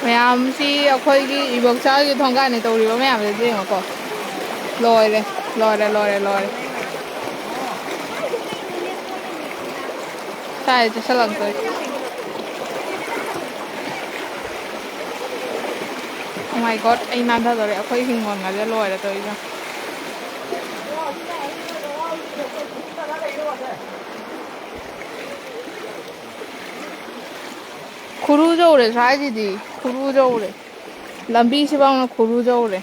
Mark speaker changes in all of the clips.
Speaker 1: ꯃꯌꯥꯝꯁꯤ ꯑꯩꯈꯣꯏꯒꯤ ꯏꯕꯣꯛꯆꯥꯒꯤ ꯊꯣꯡꯒꯥꯟꯅꯤ ꯇꯧꯔꯤꯕ ꯃꯌꯥꯝꯁꯦ ꯌꯦꯡꯉꯣꯀꯣ ꯂꯣꯏꯔꯦ ꯂꯣꯏꯔꯦ ꯂꯣꯏꯔꯦ ꯂꯣꯏꯔꯦ ꯁꯥꯏ ꯆꯠꯁꯜꯂꯛꯇꯣꯏ ꯑꯣ ꯃꯥꯏ ꯒꯣꯠ ꯑꯩ ꯅꯥꯟꯊꯗꯣꯔꯦ ꯑꯩꯈꯣꯏ ꯍꯤꯡꯒꯣꯜꯒꯁꯦ ꯂꯣꯏꯔꯦ ꯇꯧꯔꯤꯁꯦ ꯈꯨꯔꯨ ꯌꯧꯔꯦ ꯁ꯭ꯋꯥꯏꯁꯤꯗꯤ ꯈꯨꯔꯨ ꯌꯧꯔꯦ ꯂꯝꯕꯤꯁꯤꯐꯥꯎꯅ ꯈꯨꯔꯨ ꯌꯧꯔꯦ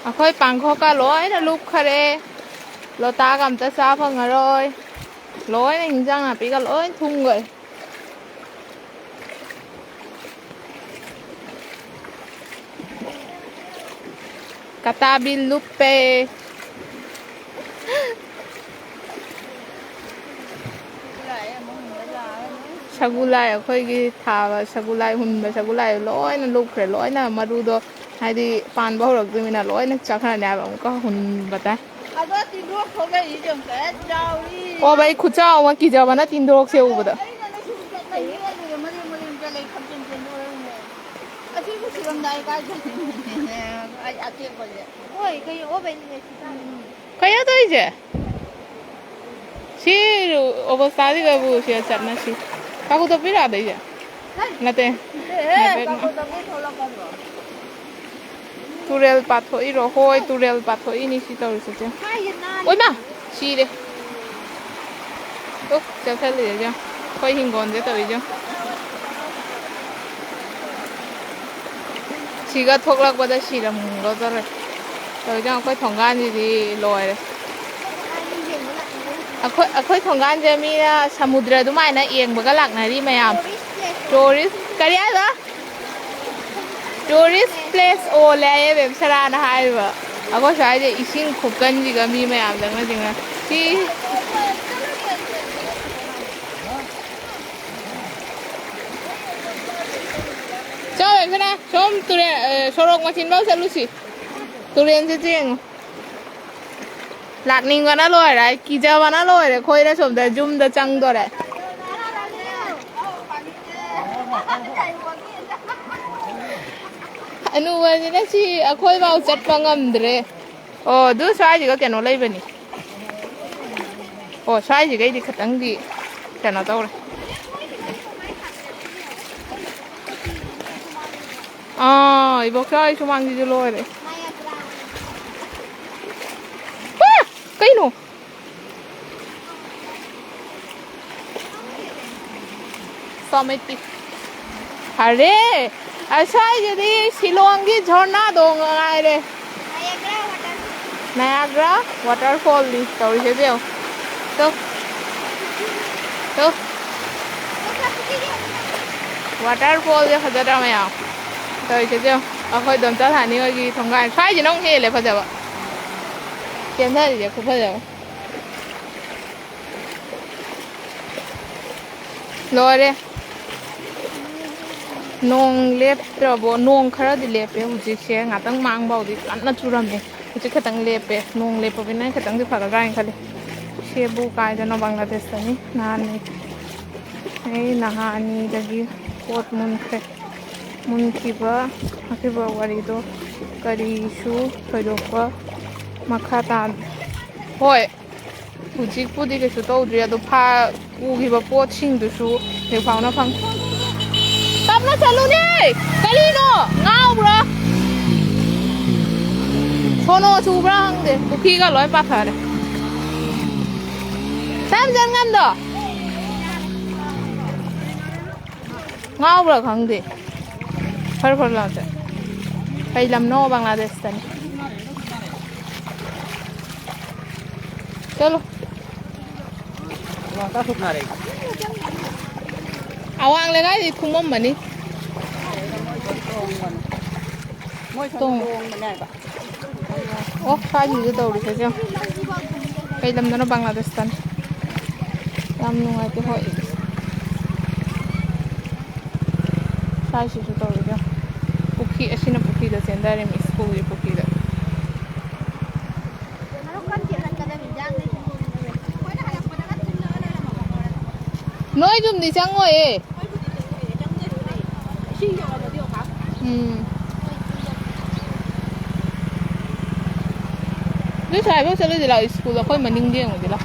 Speaker 1: ꯑꯩꯈꯣꯏ ꯄꯥꯡꯈꯣꯛꯀ ꯂꯣꯏꯅ ꯂꯨꯞꯈꯔꯦ ꯂꯣꯇꯥꯒ ꯑꯝꯇ ꯆꯥ ꯐꯪꯉꯔꯣꯏ ꯂꯣꯏꯅ ꯍꯤꯟꯖꯥꯡ ꯅꯥꯄꯤꯒ ꯂꯣꯏ ꯊꯨꯝꯈꯔꯦ ꯀꯇꯥꯕꯤ ꯂꯨꯞꯄꯦ ꯁꯒꯨꯂꯥꯏ ꯑꯩꯈꯣꯏꯒꯤ ꯊꯥꯕ ꯁꯒꯨꯂꯥꯏ ꯍꯨꯟꯕ ꯁꯒꯨꯂꯥꯏ ꯂꯣꯏꯅ ꯂꯨꯞꯈ꯭ꯔꯦ ꯂꯣꯏꯅ ꯃꯔꯨꯗꯣ ꯍꯥꯏꯗꯤ ꯄꯥꯟꯕ ꯍꯧꯔꯛꯇꯣꯏꯅꯤꯅ ꯂꯣꯏꯅ ꯆꯠꯈ꯭ꯔꯅꯤ ꯍꯥꯏꯕ ꯑꯃꯨꯛꯀ ꯍꯨꯟꯕ ꯇꯥꯏ ꯑꯣ ꯑꯩ ꯈꯨꯆꯥꯎ ꯑꯃ ꯀꯤꯖꯕꯅ ꯇꯤꯟꯗꯣꯔꯛꯁꯦ ꯎꯕꯗ ꯀꯩꯅꯣ ꯇꯧꯔꯤꯁꯦ ꯁꯤ ꯑꯣꯕꯁꯇꯥꯗꯤꯒꯕꯨ ꯁꯤ ꯆꯠꯅꯁꯤ ꯀꯥꯀꯨ ꯇꯞꯄꯤꯔꯛꯑꯗꯩꯁꯦ ꯅꯠꯇꯦ ꯇꯨꯔꯦꯜ ꯄꯥꯊꯣꯛꯏꯔꯣ ꯍꯣꯏ ꯇꯨꯔꯦꯜ ꯄꯥꯊꯣꯛꯏꯅꯤ ꯁꯤ ꯇꯧꯔꯤꯁꯤꯁꯦ ꯑꯣꯏꯃ ꯁꯤꯔꯦ ꯇꯨ ꯆꯠꯁꯜꯂꯤꯁꯦ ꯑꯩꯈꯣꯏ ꯍꯤꯡꯒꯣꯜꯁꯦ ꯇꯧꯔꯤꯁꯦ siga thoklak pada siram godore to jang koi thonggan ji loire akoi thonggan je mi samudra du mai na yengbaga laknari mayam tourist kari ada tourist place o laye bem sarana haiba akoi sai je ising khupkan ji ga mi mayam dang na jinga si Chào em thế chôm tụi sorok machin bao giờ lucy tụi sẽ chieng lạc ninh vào nó lôi đấy kỳ giờ vào nó lôi đấy khơi ra sổm để zoom để trăng rồi đấy anh nuôi gì đấy chi khơi vào chặt vào ngầm đấy đứa sai gì có cái nó lấy về nè sai gì cái gì khát ăn gì cái nó tao rồi 이거 켜이 좀 안기지 로이래. Cây nổ. Sao mấy tí? Hare, sai jadi Silongi झरना दो ngai re. Niagara waterfall đi, tao đi xem Tuh. Waterfall je khajara mày à? Rồi chứ chưa? Khơi đầm cho thả như gì thằng gái sai gì nó không hề lại phải giờ kiếm thế thì cũng phải giờ rồi đi nông lép rồi bộ nông khá đi lép ấy hụt xe ngã tăng mang bao đi ăn nó chua mẹ hụt cái tăng lép ấy nông lép ở bên này cái tăng đi phải ra khai xe bu cái cho nó Bangladesh này nani ấy nahani jadi kot mun khe munkiba akiba warido karisu thoidokwa makhata hoi hujik pudi ke su tawdri ado pha ugiba pot sing du su he phawna phang tamna chalu ne kalino ngau bro sono chu bra hangde bukhi ga loi pa thare sam jan ngam do ngau bro khangde फर लाउँछ पहिलाम नो बंगलादेश त चलो वाता फुक्ना रे awang le gai thumom mani moi thong manai ba fa ji do ri se पहिलाम नो बंगलादेश त yam nungai te hoi sai shi to ri Puki, asina puki da sendare mi school di puki da. Noi zum di chang ngoi e. This I was a little like school. I call my name there.
Speaker 2: Mala.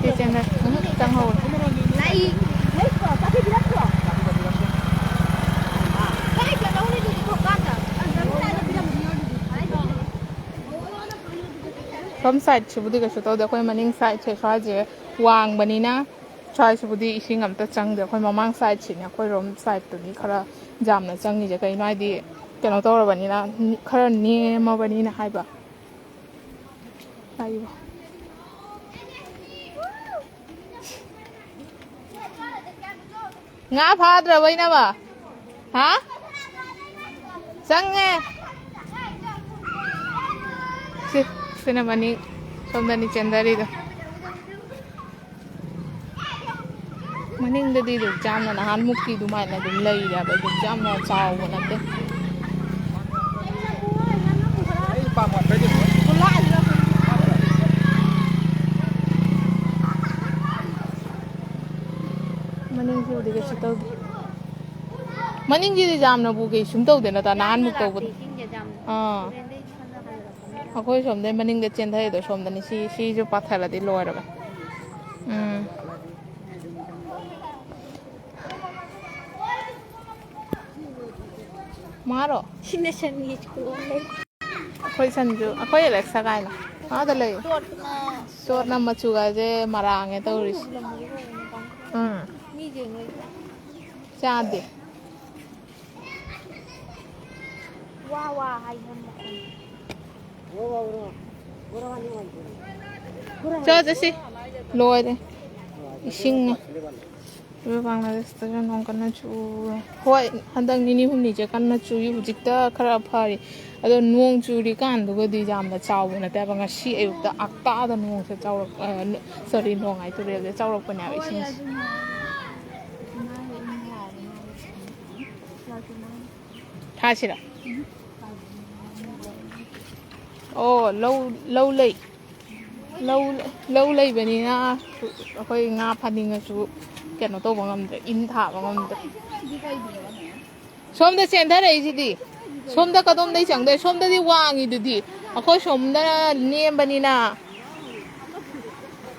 Speaker 1: This and that. Somehow.
Speaker 2: Lai. Lai ko. Tapi bila ko. Kai ka launi tu ko kata.
Speaker 1: From side, she would go to the Quaymaning side, Charge, Wang Banina, Charge would the Ishing of the Chang, the Quaymang side, Chin, a Quayrom side to Nicola Jam, the Chang is a kind idea. Cannot over Vanilla, current name of Vanina Hyper. Nga Padra, why never? Huh? Sang Cinnamony, from the Nichendari. Morning the day of jam and a handmuki to mine like a lady, but the jam or chow one of them. Morning to the Gashito. Morning the jam no bookie, Shumto, the Natanmuko. Ah. A course from them running the Chendai from the she's a pathela de Lord. Maro. She doesn't need to go. A question do a coil like Sagana. Other lay. Sort number two as a marang at Oris. Chadi. Wow, I Joseph, Lord, Eshingna Thumme station on Kanachu. Why, Handang Nini who needs a Kanachu, you dicta Karapari. I don't know to the can go the jam the chow when a tabanga she the Akta the no sorry, no, I told you the chow of Panavisions. Hashira. Oh, low lake. Low lake when in a going up handing a shoe cannot over on the in top on the some the center is some the Katom de Chang, they some the Wang in the D. A coach from the name Banina.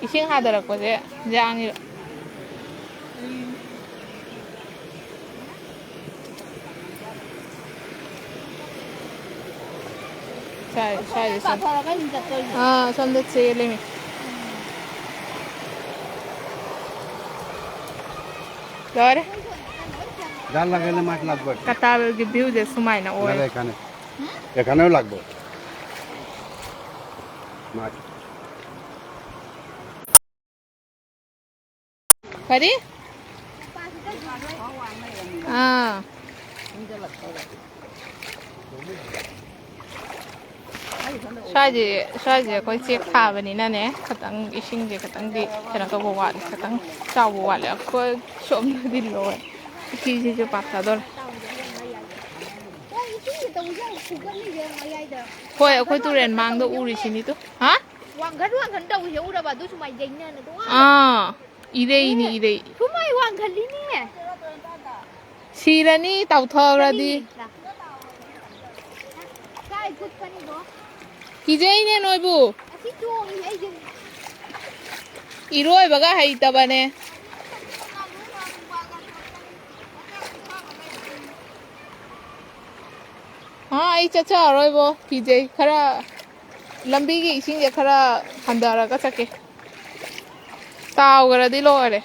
Speaker 1: Ishing had a cause, young. Ah, some that say, let me. Lord, Kata will give you the Sumina oil.
Speaker 3: I cannot like both.
Speaker 1: Ready? Ah. Sai coi chiếc thả về này nè, khát tăng Eshing gì khát tăng đi, cho nó có bộ quạt, khát tăng chào bộ quạt là coi sớm đi rồi, khi gì cho bắt rồi. Coi tu ren mang đồ uri sini tu, hả?
Speaker 2: Wang kan tahu ya udah batu cuma jengnya nih tuh.
Speaker 1: Ah, ide.
Speaker 2: Cuma wang kali ni.
Speaker 1: Sila ni tàu thơ ra đi.
Speaker 2: Cái chút cái này đó.
Speaker 1: Kijay nè nói bu.
Speaker 2: Cái chuông này ấy dùng.
Speaker 1: Iroi baga hay taba nè. Ai chacha rồi bu. Kijay khara lambi ki ising ya khara handara ka chake. Tao gara di lo re.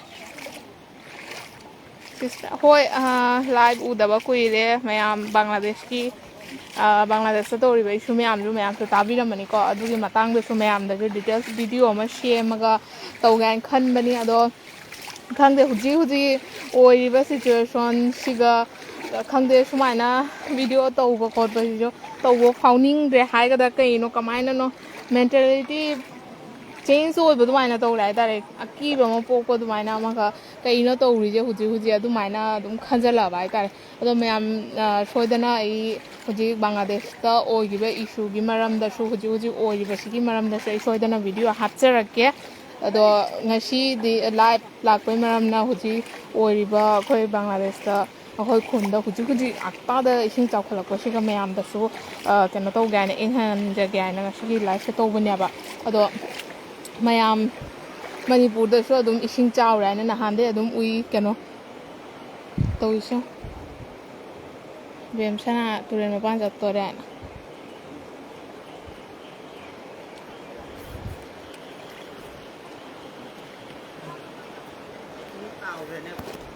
Speaker 1: Hoi live udaba kui re mayam Bangladesh ki Bangladesh story ba isu mayam so tabi ramani ko adugi matang de su mayam da details video ma share maga tawgan khan bani ado khangde huji oi ba situation siga khangde sumaina video tawba ko ba jo tawbo fauning de hai ga da kai no kamaina no mentality change oi ba dumaina taw lai da re aki ba ma pok ko dumaina ma ka kai no taw ri je huji dumaina dum khanjala ba ta ado mayam soidana ai huji Bangladesh ta oi gi ba issue gi maram da su huji oi ba sigi maram da sai soidana video hapcharak ado ngasi di live lak pai maram na huji oi ba khoi Bangladesh ta ꯑꯩꯈꯣꯏ ꯈꯨꯟꯗ ꯍꯧꯖꯤꯛ ꯍꯧꯖꯤꯛ ꯑꯇꯥꯗ ꯏꯁꯤꯡ ꯆꯥꯎꯈꯠꯂꯛꯄꯁꯤꯒ ꯃꯌꯥꯝꯗꯁꯨ ꯀꯩꯅꯣ ꯇꯧꯒꯦ ꯍꯥꯏꯅ ꯏꯪꯍꯟꯖꯒꯦ ꯍꯥꯏꯅ ꯉꯁꯤꯒꯤ ꯂꯥꯏꯐꯁꯦ ꯇꯧꯕꯅꯦꯕ ꯑꯗꯣ ꯃꯌꯥꯝ ꯃꯅꯤꯄꯨꯔꯗꯁꯨ ꯑꯗꯨꯝ ꯏꯁꯤꯡ ꯆꯥꯎꯔꯦ ꯍꯥꯏꯅ ꯅꯍꯥꯟꯗꯩ ꯑꯗꯨꯝ ꯎꯏ ꯀꯩꯅꯣ ꯇꯧꯏꯁꯦ ꯕꯦꯝꯁꯅꯥ ꯇꯨꯔꯦꯟ ꯃꯄꯥꯟ ꯆꯠꯇꯣꯔꯦ ꯍꯥꯏꯅ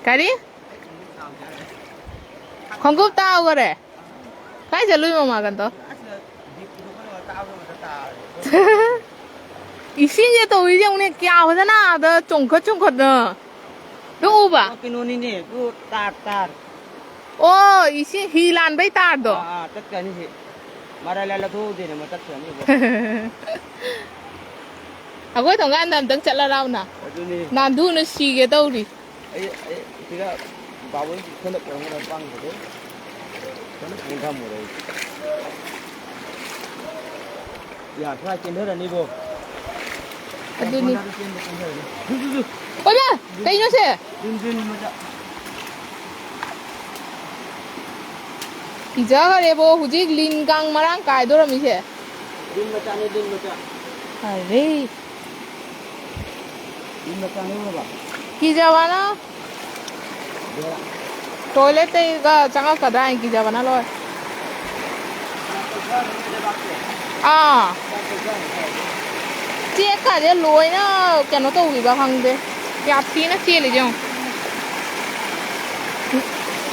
Speaker 1: ꯀꯔꯤ ꯈꯣꯡꯎꯞ ꯇꯥꯎꯈꯔꯦ ꯀꯥꯏ ꯆꯠꯂꯨꯏ ꯃꯃꯥꯒꯟꯗꯣ 이신이 또 이제 오늘 깨우잖아. 너 쫑긋쫑긋 너. 너 봐.
Speaker 4: 그노니네 그 따따
Speaker 1: 오, 이신 힐란 베이 따도.
Speaker 4: 아 딱까니지 말할라 도되네 뭐 딱까니
Speaker 1: 아고 동안 남등 잘라라우나.
Speaker 4: 어두니
Speaker 1: 난 두는 시게 더우리.
Speaker 4: 에 제가 바보는 손에 거는 빵거든 저는 공감 뭐래 야 그래 찐더라 니보
Speaker 1: 아두니. 오야, 까이노세.
Speaker 4: 딘딘 뭐자
Speaker 1: 이자가래보 후직 린강 마랑 까이도라미세.
Speaker 4: 딘 뭐자네 딘 뭐자
Speaker 1: 아레.
Speaker 4: 딘 뭐자네 뭐봐
Speaker 1: 기자와나. टॉयलेट चंगा कदा की जावना लो चेक करे लोइना केनो तो हुई बा हंगदे या थीना चेले जों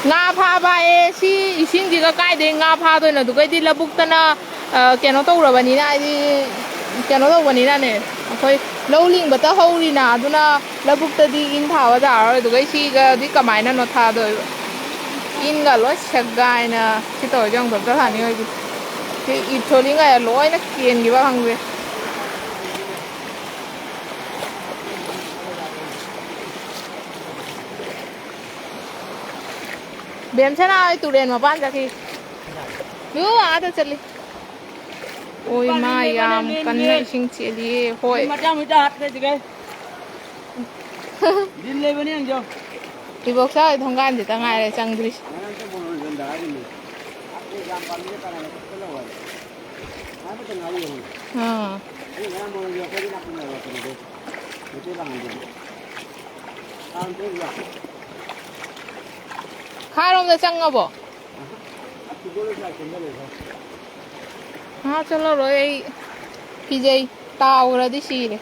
Speaker 1: nga pha ba e si ising di ga kai de nga pha do na du kai di labuk ta na keno to ra bani na di keno to bani na ne khoi lâu ling ba ta ho ri na du na labuk ta di in tha wa da ro du kai si ga di kamai na no tha do in ga lo chak gai na chi to jong ba ta ni oi ki i tholing ga loi na kien gi ba hang we bem se na ai tu ren ma ban ja ki lu a ta chali oi ma yam kan na sing cheli hoi
Speaker 4: mà trang mới đạt đây chị cái đi lên bên này chưa
Speaker 1: đi bốc sa thong gan ji ta ngai le chang dri ha kharom da chang abo ha chalo rồi pj tao ra đi xì này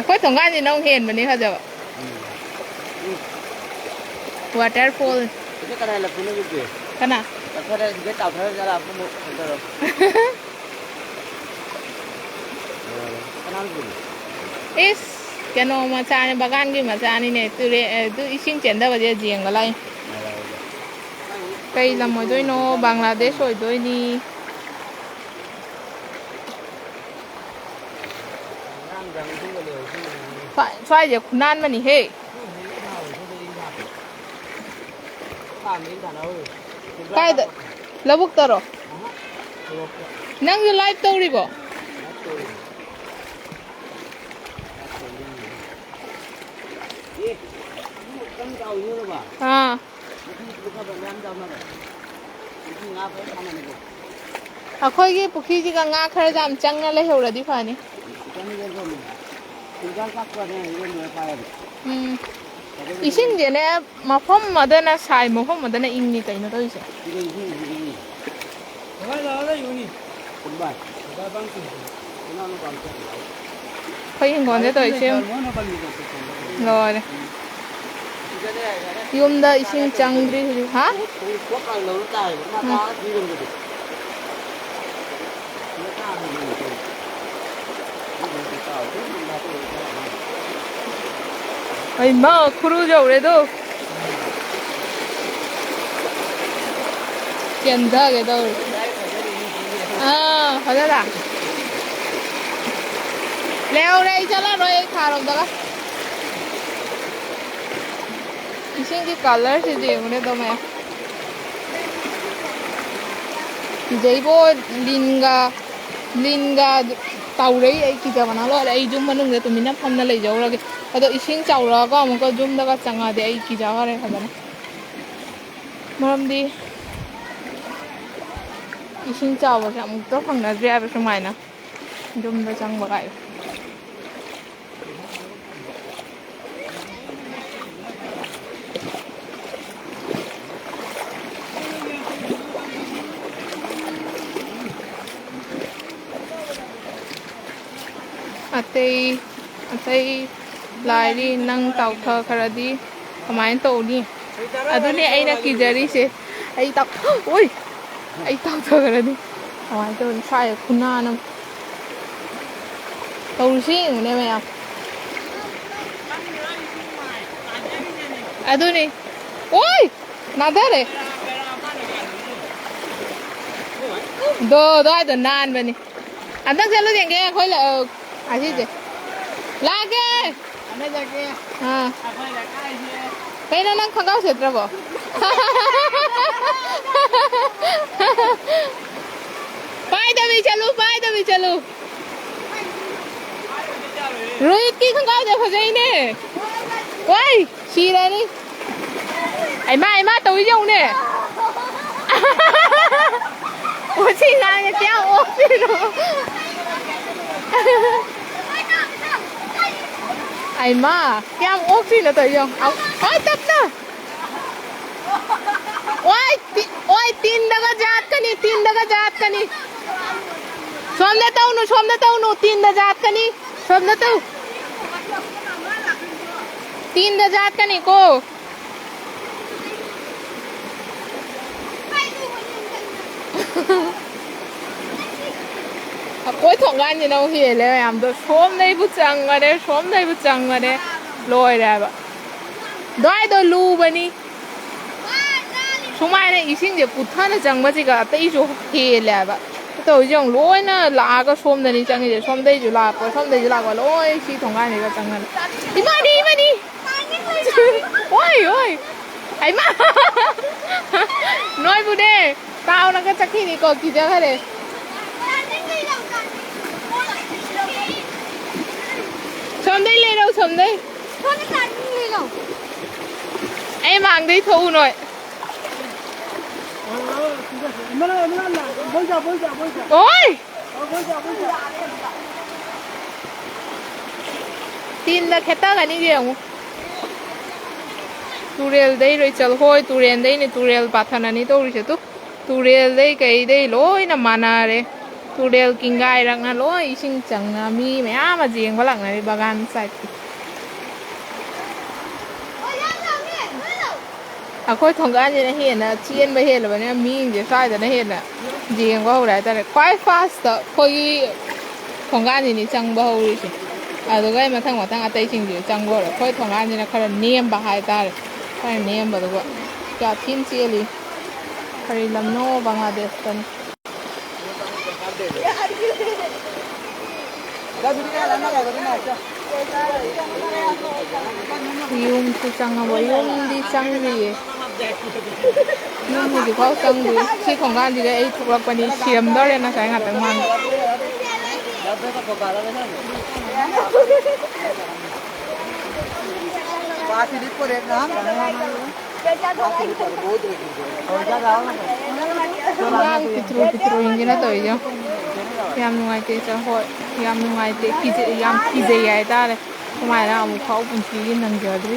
Speaker 1: có thằng anh thì nông hiền mà đi hả giờ waterfall
Speaker 4: cái này là cái gì
Speaker 1: cái nào
Speaker 4: cái này cái tàu thôi ra là không một cái rồi cái nào gì
Speaker 1: is cái nó mà cha này bagan cái mà cha này này từ ising chén đó bây giờ giềng cái này cây làm mọi đôi nó Bangladesh rồi đôi đi phải giờ nan mà nỉ he cái đó là bốc taro năng như live tàu đi bộ à ꯑꯩꯈꯣꯏꯒꯤ ꯄꯨꯈ꯭ꯔꯤꯁꯤꯒ ꯉꯥ ꯈꯔ ꯌꯥꯝ ꯆꯪꯅ ꯂꯩꯍꯧꯔꯗꯤ ꯐꯅꯤ 이신제네 마폼 마다나 사이 마폼 마다나 잉니 까이노 또 이제 거긴 건데 또 이제 rồi yumda ising changri ha ai mà kuru jo re do tiền ra cái đâu à phải là leo đây cho nó rồi thả đồng đó 이신 그 color시지 우리 도매 이제 이거 린가 ꯇꯧꯔꯛꯏ ꯑꯩ ꯀꯤꯖꯕꯅ ꯂꯣꯏꯔꯦ ꯑꯩ ꯌꯨꯝ ꯃꯅꯨꯡꯗ ꯇꯨꯃꯤꯟꯅ ꯐꯝꯅ ꯂꯩꯖꯧꯔꯒꯦ ꯑꯗꯣ ꯏꯁꯤꯡ ꯆꯥꯎꯔꯛꯑꯒ ꯑꯃꯨꯛꯀ ꯌꯨꯝꯗꯒ ꯆꯪꯉꯛꯑꯗꯤ ꯑꯩ ꯀꯤꯖꯈꯔꯦ ꯐꯖꯅ ꯃꯔꯝꯗꯤ 이신 짜오버시 아무것도 황나지 하루 좀 좀 더 장가 가요. ꯑꯇꯩ ꯂꯥꯏꯔꯤ ꯅꯪ ꯇꯥꯎꯊꯈ꯭ꯔꯗꯤ ꯀꯃꯥꯏꯅ ꯇꯧꯅꯤ ꯑꯗꯨꯅꯦ ꯑꯩꯅ ꯀꯤꯖꯔꯤꯁꯦ ꯑꯩ ꯇꯥꯎꯊꯈ꯭ꯔꯗꯤ ꯀꯃꯥꯏꯅ ꯇꯧꯅꯤ ꯁ꯭ꯋꯥꯏꯗ ꯈꯨꯟꯅꯥꯟ ꯑꯃ ꯇꯧꯔꯤꯁꯤ ꯌꯦꯡꯉꯨꯅꯦ ꯃꯌꯥꯝ ꯑꯗꯨꯅꯤ 오이 나다래 너도 난바니 안당 셀로 쟁게 거기 아시지 라게
Speaker 4: anh ấy ra kia
Speaker 1: 아
Speaker 4: phải là cái gì
Speaker 1: 그냥 난 건강 셋더라고 पाई चलो रोहित की खंगाव दे फजाई ने ओए शीरानी ai ma tụi dâu nè ủa chị làm nhà cháu ốp đi rồi ai ma cháu ốp đi là tụi dâu ôi tập nè ôi tin daga jaat kani somne tau nu tin da jaat kani somne tau tin da jaat kani ko Cuối thằng anh gì đâu hiểu là làm được xóm đây bút trăng ở đây lôi ra vậy đôi lu bên đi số mai này ý sinh để bút thân là trăng mà chỉ cả tây chỗ hiểu là vậy tôi dùng lôi nó là cái xóm đây đi trăng thì xóm đây chỉ là cái lôi khi thằng anh này cái trăng này đi mà đi ôi ấy mà nói bút đi tao nó cái chắc khi đi có kỳ ra cái này Xóm đây lên đâu xóm đây em mang đi thu rồi ôi tin là khét ta cái gì không Turel đây rồi chal hoi Turel đây này Turel pathana ni to ri tu Turel đây cái đây lối na mana re Turel kingai rang na lối sing chang na mi mẹ mà giềng vào lặng này bagan sạch khôi thằng cái này hiện là chiên bây hiện là vậy mi gì sai rồi nó hiện là giềng vào đấy ta quite fast khôi thằng cái này chẳng bao đi chứ rồi cái mà thằng ở tây chính gì chẳng bao rồi khôi thằng cái này là cái niệm bà hai ta cái niệm bà đó cái thiên chia li cái làm no Bangladesh tan yung si chang ba yung di chang gì yung gì có chang gì khi không gan gì đấy ấy thuộc là cái gì xiêm đó lên nó sẽ ngặt tại ngoan Pitro hindi na to yun yam nungai te cha hoi yam nungai te yam kije ai ta le kumai na amu khau pun chi nang jadri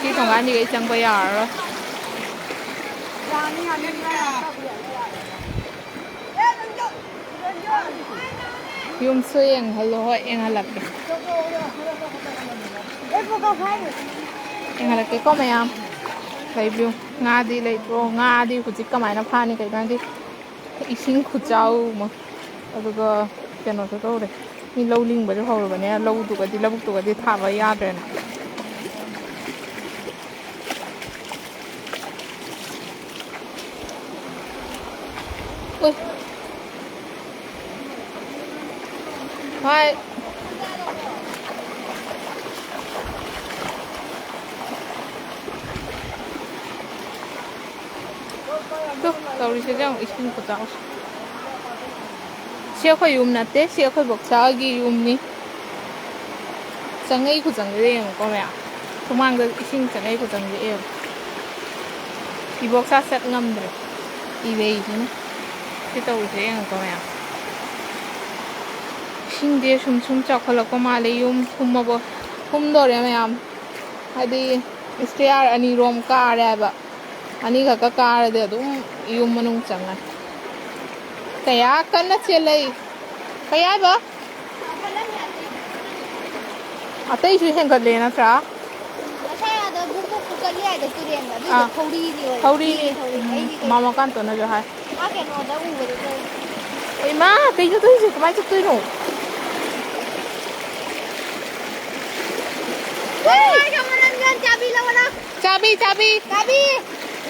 Speaker 1: khi thằng anh đi cái chẳng bây giờ rồi yung suyeng hello hoi en halak en halak cái có mày am lấy view nga đi lấy pro nga đi của chị cái máy nó pha này cái này đi isin khu chau mà rồi cái nó thôi đấy ni lâu linh bởi hồi rồi nè lâu tụ cái đi thả vào ya rồi ui hai 또 तौरीसे जों इसिं खुचाव से अखोई यूम नते से अखोई बक्सागी UMoney चंगई खुचंगे येंगको मया सुमांग इसिं चंगई खुचंगे ए 이 बक्सा set ngamdre 이वे 이sin से तौरीसे येंगको मया इसिंदे 숨숨 चाखलको माले यूम हुमबो हुमदोरे मयाम हादि स्टेयर अनि रोम कारेबा अनि खका कारदे अदुम यूम मनुंग चंगा कया कन्ना चेलै कया बा अतै सु हेंगले नत्रा
Speaker 2: ꯑꯁꯥꯗ ꯕꯨꯛ ꯀꯜꯂꯤ ꯍꯥꯏꯗ ꯇꯨꯔꯦꯟꯗ ꯑꯗꯨ
Speaker 1: ꯊꯧꯔꯤꯅꯤ ꯃꯥꯃ ꯀꯥꯟꯇꯣꯅ ꯖꯣ ꯍꯥꯏ
Speaker 2: ꯀꯩꯅꯣꯗ ꯎꯕꯗ
Speaker 1: ꯏꯃꯥ ꯀꯩꯅꯣ ꯇꯧꯔꯤꯁꯦ ꯀꯃꯥꯏꯅ ꯆꯠꯇꯣꯏꯅꯣ चाबी चाबी
Speaker 2: ꯆꯥꯕꯤ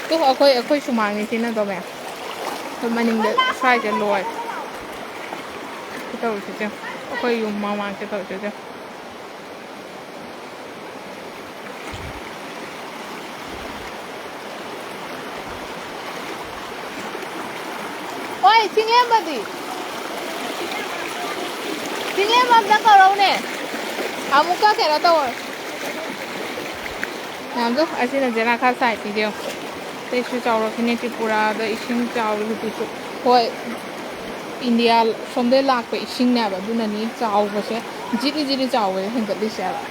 Speaker 1: तो अखोई सुमांगनी सिना तो मैं तो मनिंग स्वाई से लोय तो उसे अखोई यूम मामा के तो उसे ओए सिंगे बदी सिंगे मत करो ने अमुका कहना तो namdo asina jena kha sai ti dio te shu chawro khine tripura da ising chawro hu tu hoi india somde lak pe ising na ba du na ni chaw ba se jiri jiri chaw we hen ga li se ba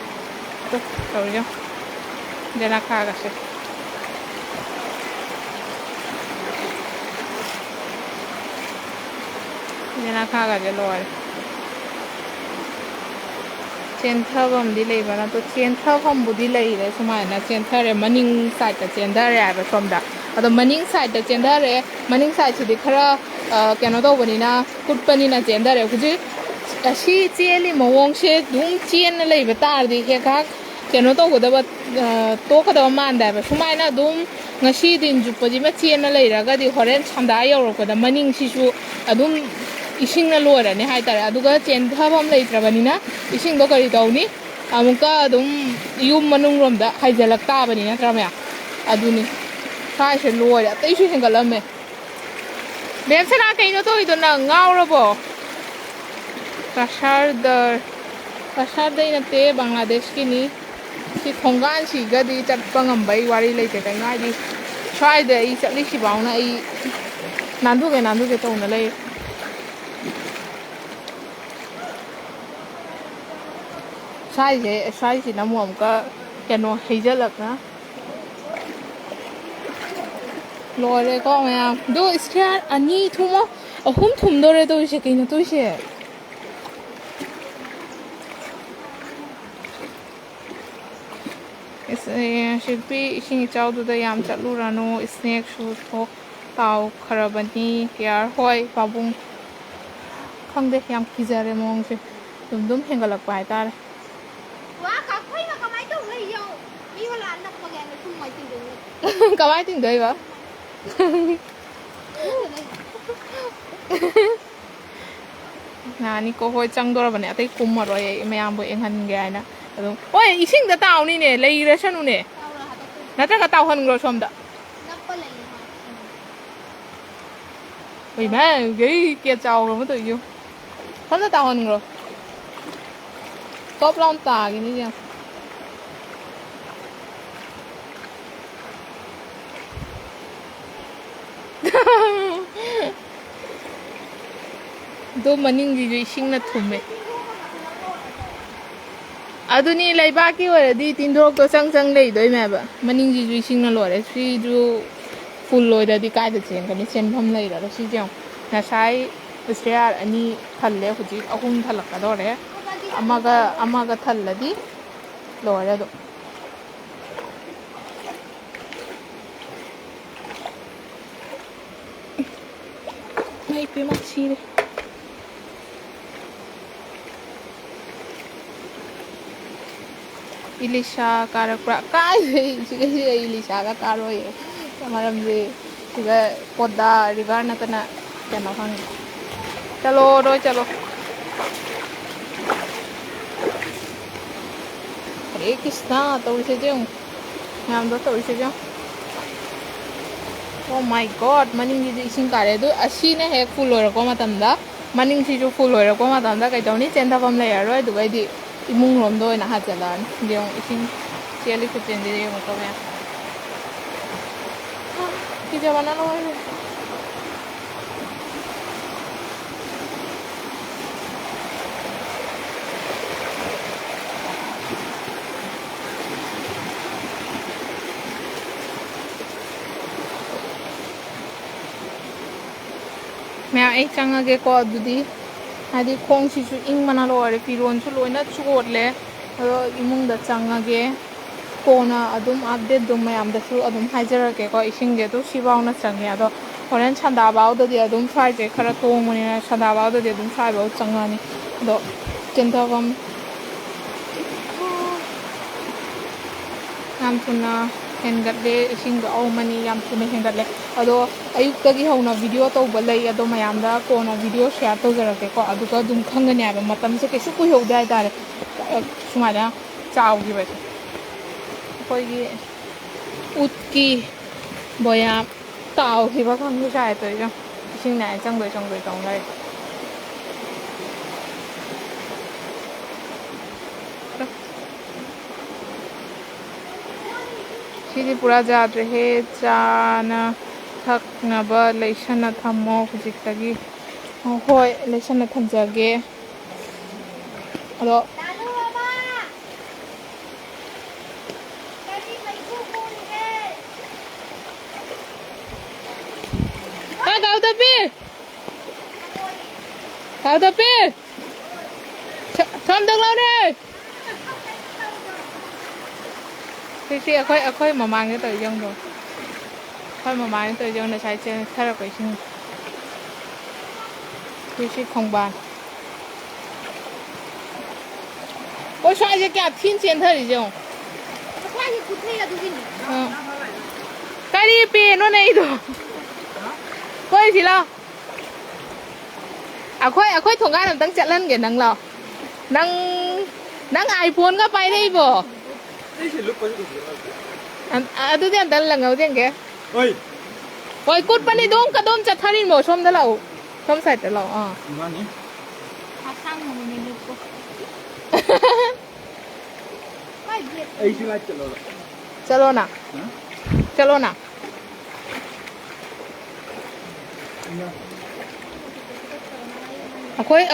Speaker 1: to to jo jena kha ga se jena kha ga je loi चेंथरम दी लेबना तो चेंथरम बुदी लेरे सुमायना चेंथरे मनिंग side ता चेंथरे आबा सोमदा अदो मनिंग side ता चेंथरे मनिंग side सिदि खरा केनो दौबनिना कुटपनिना चेंथरे हुजि असी चेली मवोंग से दुम चेन लेबा तारदि हेखा केनो तौगदबा तोखदबा मानदाबा सुमायना दुम ngasi din juppaji ma chena leiraga di horen chamda yorokada maning sisu adum इसिंग ना लोरा ने हाई तारे अदुगा चेंथाबम लेत्रबनिना इसिंग दो करी तौनी अमुका अदुम यूम मनुंग रोमदा हाइजलक ताबनी नत्रमया अदुनी साइसे लोरे अतैसु हेंगलमे बेमसना कइनो तो इदो ना ngaurabo kasar dai nate bangladesh ki ni si thongan si gadi chatpa ngambai wari leite kai ngai di try de I chatli si bauna I nandu ge to na lei size ना मुम का कनो हेजलक ना लोरे को मैं दो stair अनि थुमो अहुम थुम दोरे तो इसे कइनो तो इसे इस शिल्पी इसिंग चाउदु द याम चलु रानो स्नैक शू थो ताव खरबनी यार होय पाबुंग खंगदे याम किजरे मोंग से दुम हेंगलक पाय तारे कमाई तीन गई बा नानी को होय चंगदोर बने अतै कुमरोय मयाम बो एंहन गे आइना अदुम ओय इसिंग द तावनी ने लेइरसनु ने नत्रगा तावहन ग्रो सोमदा ओय मा गई के चावरो म तो यो हन तावहन ग्रो टॉप लाउन तागी नि जे दो मनिंग जी Eshingna Thumme अदुनी लाइबा की वरदी तिंदोक तो संग ले दोय मेबा मनिंग जी Eshingna लोरे सी जो फुल लोयददी काय द चेन कनि चेनफम लेरा सी जें नसाई स्टेयर अनि थल्ले हुजि अहुम थलक दोरे अमागा थल्लदी लोरे दो नहीं पे मच्छी रे इलिशा कारकरा काय सिगे इलिशा का कारोय मरम जे सिगे पोदा रिवर नतना केनो खन चलो रो चलो अरे किसना तो उसे जो हम दो तो उसे जो Oh my god, maningi ising kare do asine he full oirako matamda maning si ju full oirako matamda kai tawni chendabam le yaroi du gai di imung rom do na hajalan diong ising cheli ku chendi de mo to me ki jabana no मैं एक चंगे को अदुदी हादी खोंग सिसु इंग मना लोरे फिरोन सु लोइना चुगोटले अदो इमुंग the चंगे कोना अदुम update दुम मयाम दसु अदुम हाइजरके को इसिंग जे तो सिबाउना चंगे अदो होरेन छंदा बाउ ददि अदुम फ्राइ जे खरा थोंगमनि छंदा बाउ ददि अदुम फ्राइ बाउ चंगानी अदो चेंथावम नाम थुना हेंगले इसिंग औ मनी याम थुने हेंगले अदो अयुक्तगी हौना वीडियो तौबा लई अदो मयामदा कोना वीडियो शेयर तौजरके को अदुगा दुम खंगनी आबा मतम से केसु कुयौदे हाइतारे सुमाना चाउगी बे कोइगी उतकी बोया ताउ हिबा खंगु जाय तो जो इसिंग नाय चंगबै तौं लै सिदी पूरा जाद्रे हे चाना थकनबा लेसना थम्मो हुजिक्तगी होय लेसना थमजागे अदो गाउदपी थम दग लाउने सी अखोई ममांगे तो यंग दो अखोई ममांगे तो यंग साइ चे खरा कोइसिंग सी खोंबान ओ साइ क्या थिन चेन थरि जो
Speaker 2: Why you could take a duty?
Speaker 1: करी पे नो नहीं दो कोई सिला अखोई थोंगा नंतंग चलन गे नंग लो नंग आईफोन का पाई नहीं बो अदुदि अंदर लंगाव देंगे ओय कुट पनी दोम कदम चथारिन मो सोम दलाओ सोम साइड दलाओ
Speaker 4: मानी
Speaker 2: Asang mo ni lupo.
Speaker 4: ऐसी बात
Speaker 1: चलो ना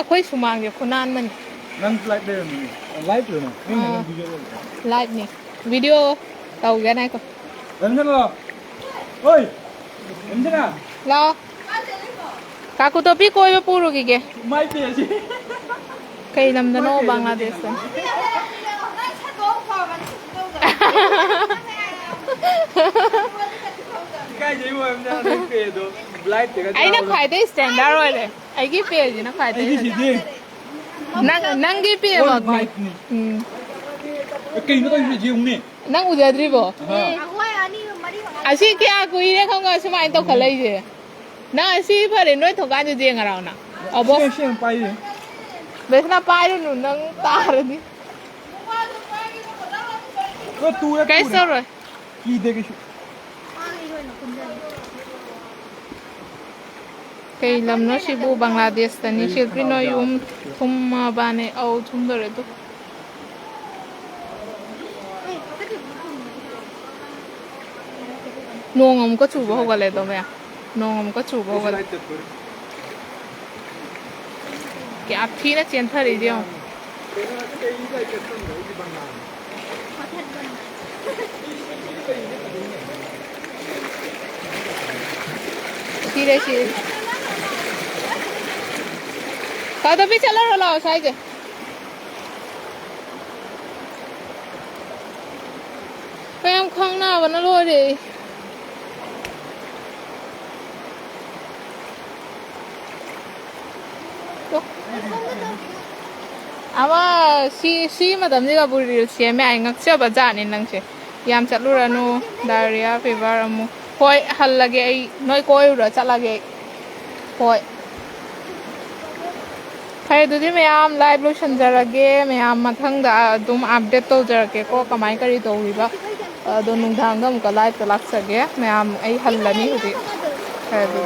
Speaker 1: अखोई सुमांगे खुनान मन
Speaker 4: नंग लाइव दे लाइव लो ना
Speaker 1: लाइव नहीं video tàu ghé này con
Speaker 4: Em thế nào? Ôi, em thế nào?
Speaker 1: lo cả cô tôi biết coi với puru kìa
Speaker 4: Mai tiền gì?
Speaker 1: cây nằm đó nó Bangladesh rồi
Speaker 4: Cái gì mà em ra đây về rồi? Live thì cái
Speaker 1: ấy nó phải tới standard rồi đấy ấy cái bìa gì nó phải tới
Speaker 4: gì gì?
Speaker 1: năng cái bìa mà
Speaker 4: Cái nó tôi gì không nè?
Speaker 1: năng udah dribo asih kia aku ini không có semua itu kalau ini nah asih pada noi thokan tu dia ngarau na abo
Speaker 4: Xem bay đi.
Speaker 1: besna pai tu nang tar ni
Speaker 4: Có tu
Speaker 1: cái sao rồi
Speaker 4: Gì đây cái
Speaker 1: cái làm nó Cebu Bangladesh tani Shilpi no Thumme bane au Thumme rồi tu nong om có chủ bao cái này đâu mẹ nong om có chủ bao cái cái áp thi nó chén thở đi không thi đây chị sao tao biết chả lỡ rồi sai chứ em không nào mà nó lôi đi ama si madam jiga buri siame ai ngak cha ba ja ni nang che yam chatluranu diarrhea fever amu hoi hal lage ai noi koi ura chalage hoi thai du di mayam live lo shan jarage mayam mathang da dum update to jarake ko kamai kari to wi ba ꯑꯗꯣ ꯅꯨꯡꯗꯥꯡꯗ ꯑꯃꯨꯛꯀ ꯂꯥꯏꯚꯇ ꯂꯥꯛꯆꯒꯦ ꯃꯌꯥꯝ ꯑꯩ ꯍꯜꯂꯅꯤ ꯍꯧꯖꯤꯛ ꯈꯔꯗꯤ